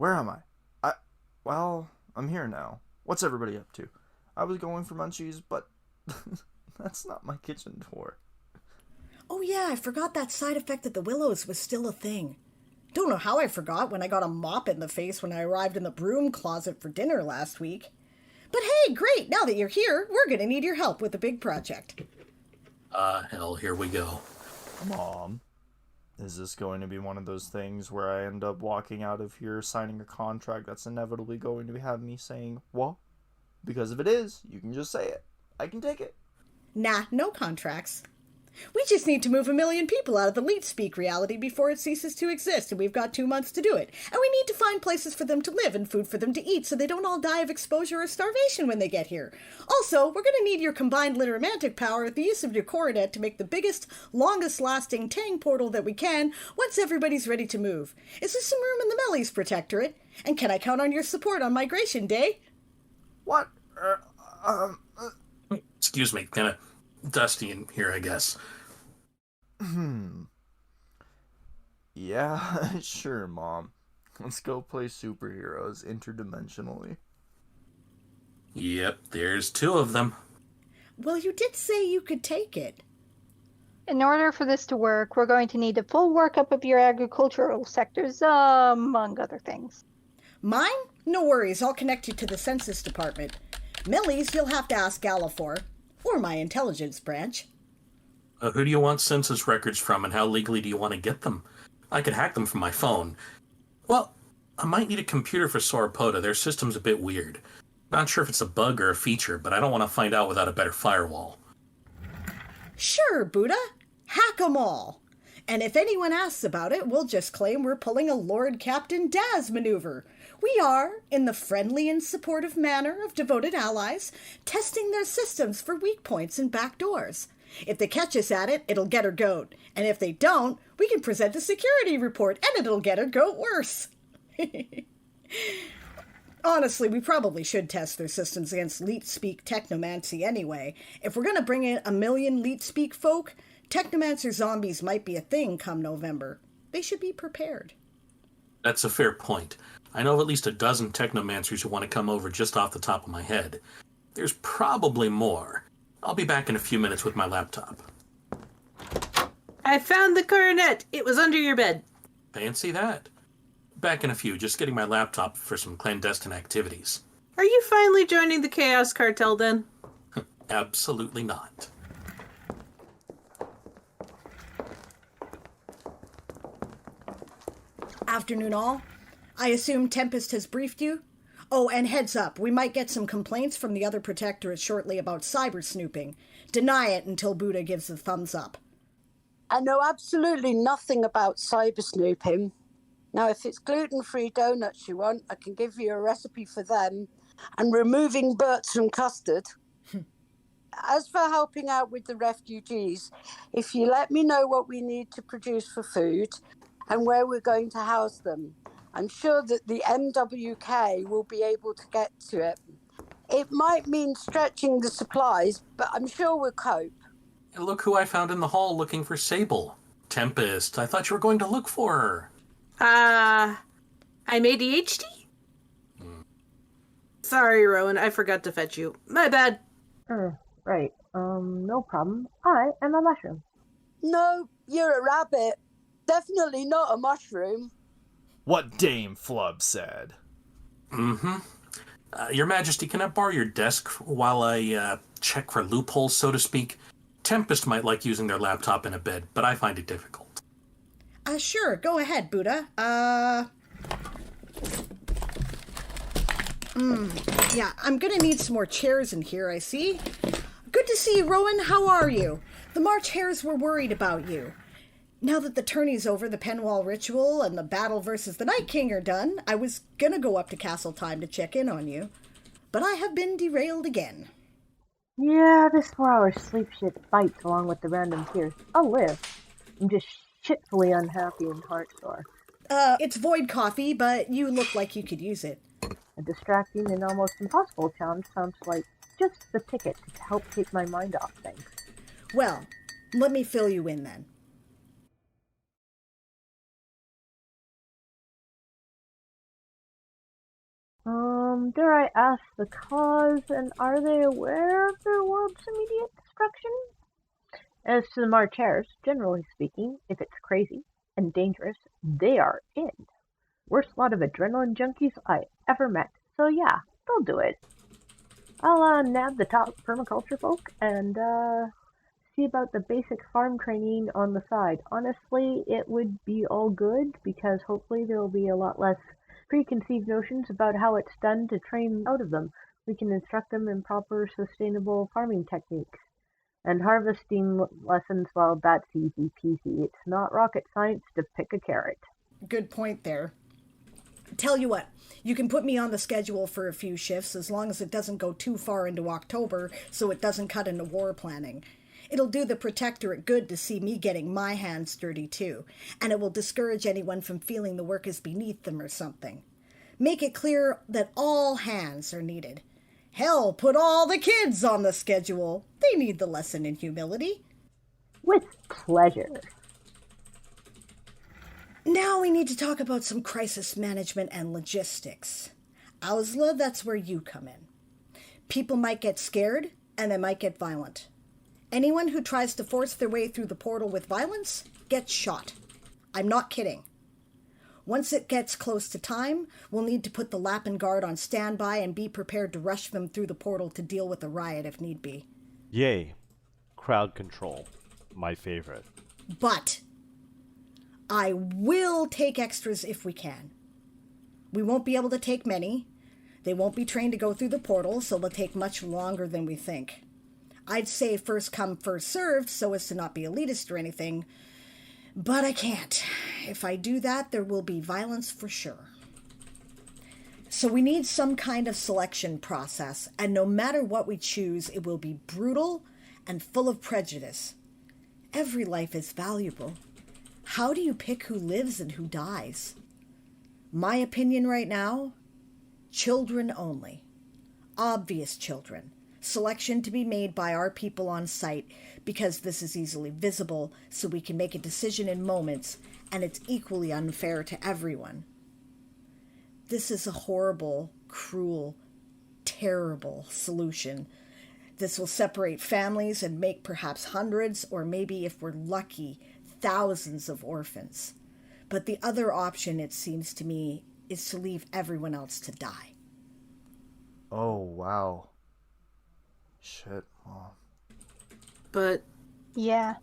Where am I? Well, I'm here now. What's everybody up to? I was going for munchies, but that's not my kitchen door. Oh yeah, I forgot that side effect at the Willows was still a thing. Don't know how I forgot when I got a mop in the face when I arrived in the broom closet for dinner last week. But hey, great, now that you're here, we're gonna need your help with the big project. Hell, here we go. Mom, is this going to be one of those things where I end up walking out of here signing a contract that's inevitably going to have me saying, what? Because if it is, you can just say it. I can take it. Nah, no contracts. We just need to move 1,000,000 people out of the leet speak reality before it ceases to exist, and we've got 2 months to do it. And we need to find places for them to live and food for them to eat so they don't all die of exposure or starvation when they get here. Also, we're going to need your combined literamantic power with the use of your coronet to make the biggest, longest-lasting Tang portal that we can once everybody's ready to move. Is there some room in the Mellies Protectorate? And can I count on your support on Migration Day? What? Excuse me, kinda dusty in here, I guess. Yeah, sure, Mom. Let's go play superheroes interdimensionally. Yep, there's 2 of them. Well, you did say you could take it. In order for this to work, we're going to need a full workup of your agricultural sectors, among other things. Mine? No worries, I'll connect you to the census department. Millie's, you'll have to ask Gala for, or my intelligence branch. Who do you want census records from, and how legally do you want to get them? I could hack them from my phone. Well, I might need a computer for Sauropoda. Their system's a bit weird. Not sure if it's a bug or a feature, but I don't want to find out without a better firewall. Sure, Buddha. Hack 'em all. And if anyone asks about it, we'll just claim we're pulling a Lord Captain Daz maneuver. We are, in the friendly and supportive manner of devoted allies, testing their systems for weak points and backdoors. If they catch us at it, it'll get her goat. And if they don't, we can present a security report and it'll get her goat worse. Honestly, we probably should test their systems against Leet-Speak technomancy anyway. If we're going to bring in 1,000,000 Leet-Speak folk, technomancer zombies might be a thing come November. They should be prepared. That's a fair point. I know of at least a dozen technomancers who want to come over just off the top of my head. There's probably more. I'll be back in a few minutes with my laptop. I found the coronet. It was under your bed. Fancy that. Back in a few, just getting my laptop for some clandestine activities. Are you finally joining the Chaos Cartel then? Absolutely not. Afternoon all. I assume Tempest has briefed you? Oh, and heads up, we might get some complaints from the other protectorates shortly about cyber snooping. Deny it until Buddha gives the thumbs up. I know absolutely nothing about cyber snooping. Now, if it's gluten-free donuts you want, I can give you a recipe for them. And removing Berts from custard. As for helping out with the refugees, if you let me know what we need to produce for food and where we're going to house them, I'm sure that the MWK will be able to get to it. It might mean stretching the supplies, but I'm sure we'll cope. And look who I found in the hall looking for Sable. Tempest, I thought you were going to look for her. I'm ADHD? Sorry, Rowan, I forgot to fetch you. My bad. Right. No problem. I am a mushroom. No, you're a rabbit. Definitely not a mushroom. What Dame Flub said. Your Majesty, can I borrow your desk while I check for loopholes, so to speak? Tempest might like using their laptop in a bed, but I find it difficult. Sure, go ahead, Buddha. Yeah, I'm gonna need some more chairs in here, I see. Good to see you, Rowan. How are you? The March Hares were worried about you. Now that the tourney's over, the Penwall ritual and the battle versus the Night King are done, I was gonna go up to Castle Time to check in on you. But I have been derailed again. Yeah, this 4-hour sleep shit bites along with the random tears. I'll live. I'm just shitfully unhappy and heartsore. It's void coffee, but you look like you could use it. A distracting and almost impossible challenge sounds like just the ticket to help take my mind off things. Well, let me fill you in then. Dare I ask the cause, and are they aware of their world's immediate destruction? As to the Marchers, generally speaking, if it's crazy and dangerous, they are in. Worst lot of adrenaline junkies I ever met. So yeah, they'll do it. I'll nab the top permaculture folk and see about the basic farm training on the side. Honestly, it would be all good because hopefully there will be a lot less preconceived notions about how it's done to train out of them. We can instruct them in proper sustainable farming techniques. And harvesting lessons, well, that's easy peasy. It's not rocket science to pick a carrot. Good point there. Tell you what, you can put me on the schedule for a few shifts as long as it doesn't go too far into October so it doesn't cut into war planning. It'll do the Protectorate good to see me getting my hands dirty too, and it will discourage anyone from feeling the work is beneath them or something. Make it clear that all hands are needed. Hell, put all the kids on the schedule. They need the lesson in humility. With pleasure. Now we need to talk about some crisis management and logistics. Ausla, that's where you come in. People might get scared, and they might get violent. Anyone who tries to force their way through the portal with violence gets shot. I'm not kidding. Once it gets close to time, we'll need to put the Lappin Guard on standby and be prepared to rush them through the portal to deal with a riot if need be. Yay. Crowd control. My favorite. But I will take extras if we can. We won't be able to take many. They won't be trained to go through the portal, so they'll take much longer than we think. I'd say first come, first served, so as to not be elitist or anything, but I can't. If I do that, there will be violence for sure. So we need some kind of selection process, and no matter what we choose, it will be brutal and full of prejudice. Every life is valuable. How do you pick who lives and who dies? My opinion right now, children only. Obvious children. Selection to be made by our people on site because this is easily visible so we can make a decision in moments, and it's equally unfair to everyone. This is a horrible, cruel, terrible solution. This will separate families and make perhaps hundreds, or maybe if we're lucky, thousands of orphans. But the other option, it seems to me, is to leave everyone else to die. Oh, wow. Shit, Mom. But Yeah,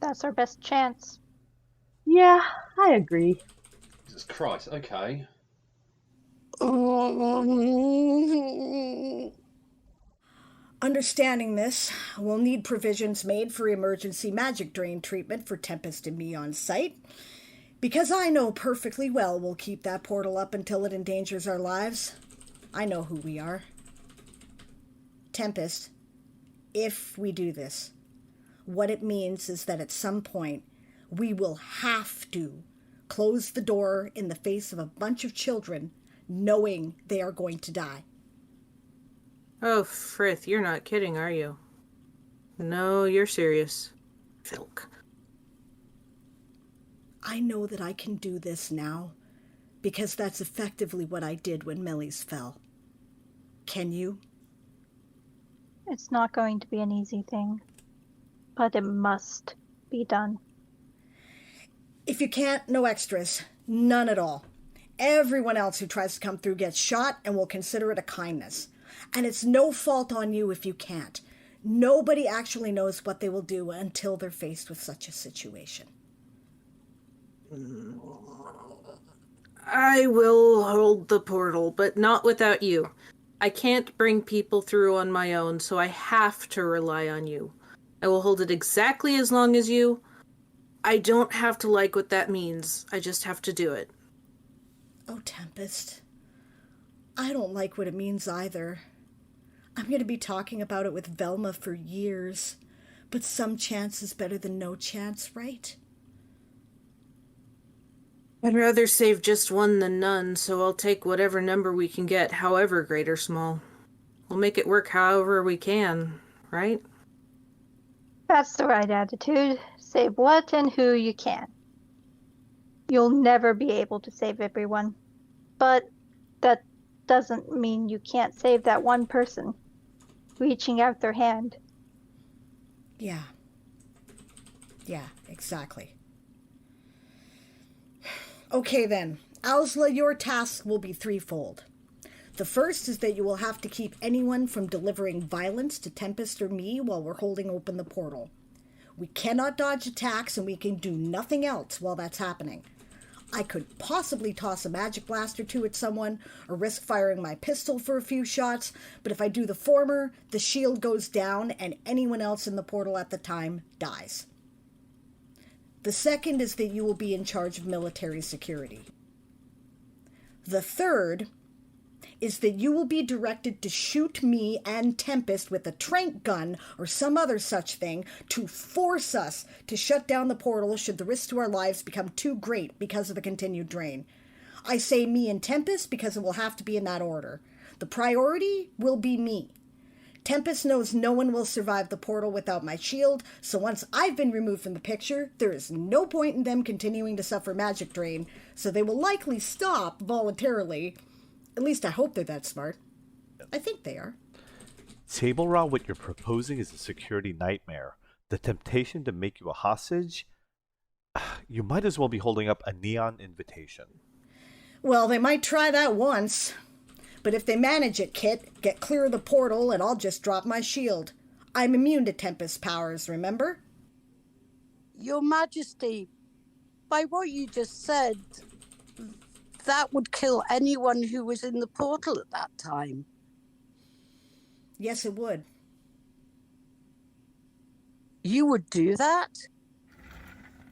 that's our best chance. Yeah, I agree. Jesus Christ, okay. Understanding this, we'll need provisions made for emergency magic drain treatment for Tempest and me on site, because I know perfectly well we'll keep that portal up until it endangers our lives. I know who we are. Tempest, if we do this, what it means is that at some point we will have to close the door in the face of a bunch of children knowing they are going to die. oh, Frith, you're not kidding, are you? No, you're serious. Filk. I know that I can do this now, because that's effectively what I did when Melis fell. Can you? It's not going to be an easy thing, but it must be done. If you can't, no extras. None at all. Everyone else who tries to come through gets shot, and we'll consider it a kindness. And it's no fault on you if you can't. Nobody actually knows what they will do until they're faced with such a situation. I will hold the portal, but not without you. I can't bring people through on my own, so I have to rely on you. I will hold it exactly as long as you. I don't have to like what that means. I just have to do it. Oh, Tempest. I don't like what it means either. I'm going to be talking about it with Velma for years. But some chance is better than no chance, right? I'd rather save just one than none, so I'll take whatever number we can get, however great or small. We'll make it work however we can, right? That's the right attitude. Save what and who you can. You'll never be able to save everyone, but that doesn't mean you can't save that one person reaching out their hand. Yeah. Yeah, exactly. Okay then, Owsla, your task will be threefold. The first is that you will have to keep anyone from delivering violence to Tempest or me while we're holding open the portal. We cannot dodge attacks, and we can do nothing else while that's happening. I could possibly toss a magic blast or two at someone, or risk firing my pistol for a few shots, but if I do the former, the shield goes down and anyone else in the portal at the time dies. The second is that you will be in charge of military security. The third is that you will be directed to shoot me and Tempest with a trank gun or some other such thing to force us to shut down the portal should the risk to our lives become too great because of the continued drain. I say me and Tempest because it will have to be in that order. The priority will be me. Tempest knows no one will survive the portal without my shield, so once I've been removed from the picture, there is no point in them continuing to suffer magic drain, so they will likely stop voluntarily. At least I hope they're that smart. I think they are. Table Raw, what you're proposing is a security nightmare. The temptation to make you a hostage? You might as well be holding up a neon invitation. Well, they might try that once. But if they manage it, Kit, get clear of the portal and I'll just drop my shield. I'm immune to Tempest powers, remember? Your Majesty, by what you just said, that would kill anyone who was in the portal at that time. Yes, it would. You would do that?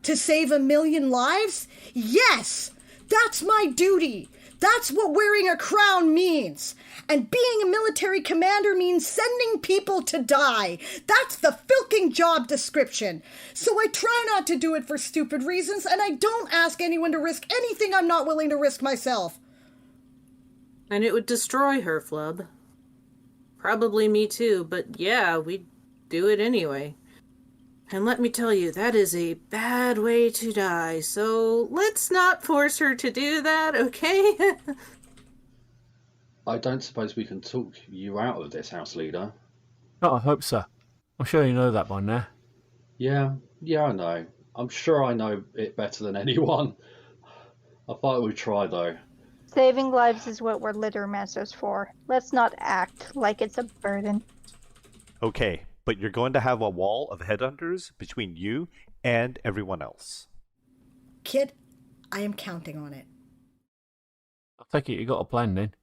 To save 1 million lives? Yes! That's my duty! That's what wearing a crown means. And being a military commander means sending people to die. That's the filking job description. So I try not to do it for stupid reasons, and I don't ask anyone to risk anything I'm not willing to risk myself. And it would destroy her, Flub. Probably me too, but yeah, we'd do it anyway. And let me tell you, that is a bad way to die, so let's not force her to do that, okay? I don't suppose we can talk you out of this, House Leader. Oh, I hope so. I'm sure you know that by now. Yeah, I know. I'm sure I know it better than anyone. I thought we'd try, though. Saving lives is what we're litter masters for. Let's not act like it's a burden. Okay, but you're going to have a wall of headhunters between you and everyone else. Kid, I am counting on it. I take it you got a plan then.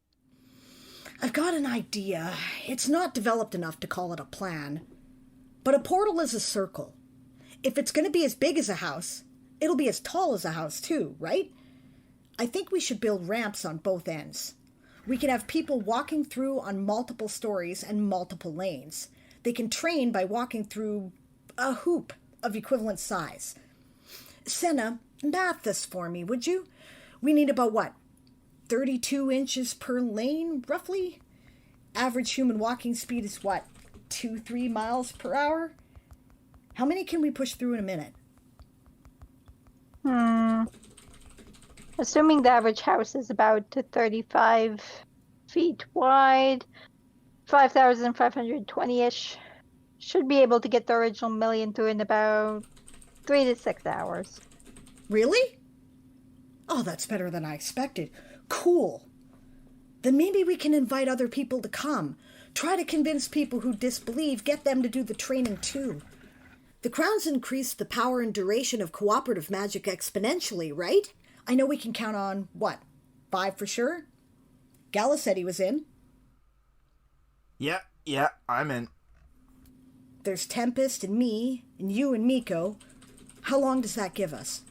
I've got an idea. It's not developed enough to call it a plan. But a portal is a circle. If it's going to be as big as a house, it'll be as tall as a house too, right? I think we should build ramps on both ends. We can have people walking through on multiple stories and multiple lanes. They can train by walking through a hoop of equivalent size. Senna, math this for me, would you? We need about, 32 inches per lane, roughly? Average human walking speed is 2-3 miles per hour? How many can we push through in a minute? Assuming the average house is about 35 feet wide, 5,520-ish, should be able to get the original million through in about 3 to 6 hours. Really? Oh, that's better than I expected. Cool. Then maybe we can invite other people to come. Try to convince people who disbelieve, get them to do the training too. The Crown's increased the power and duration of cooperative magic exponentially, right? I know we can count on, 5 for sure? Gala said he was in. Yeah, I'm in. There's Tempest and me, and you and Miko. How long does that give us?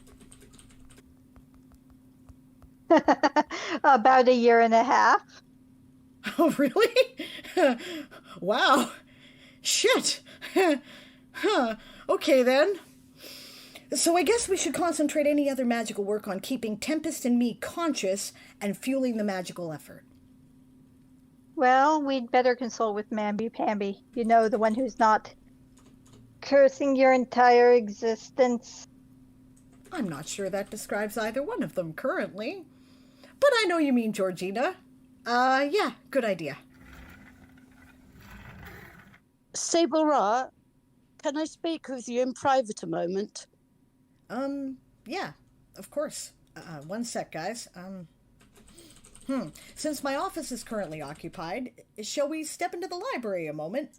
About 1.5 years. Oh, really? Wow. Shit. Huh. Okay, then. So I guess we should concentrate any other magical work on keeping Tempest and me conscious and fueling the magical effort. Well, we'd better consult with Mamby-Pamby. You know, the one who's not cursing your entire existence. I'm not sure that describes either one of them currently. But I know you mean Georgina. Yeah, good idea. Sable Ra, can I speak with you in private a moment? Yeah, of course. One sec, guys. Since my office is currently occupied, shall we step into the library a moment?